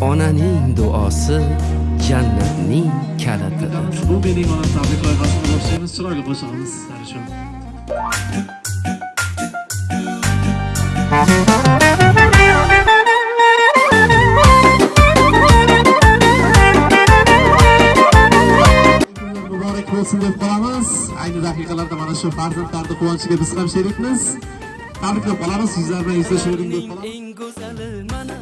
Onaning duosi jannatning kalitidir. Bu mening onam tabrik loyihasini boshlaymiz. Chiroyli qo'shig'imiz Sarishon. Muborak bo'lsin deb qolamiz. Ayni daqiqalarda mana shu farzandlarning quvonchiga biz ham sherikmiz. Tabriklab qolamiz. Sizlar bilan izlashuvering deb qolamiz. Eng go'zali mana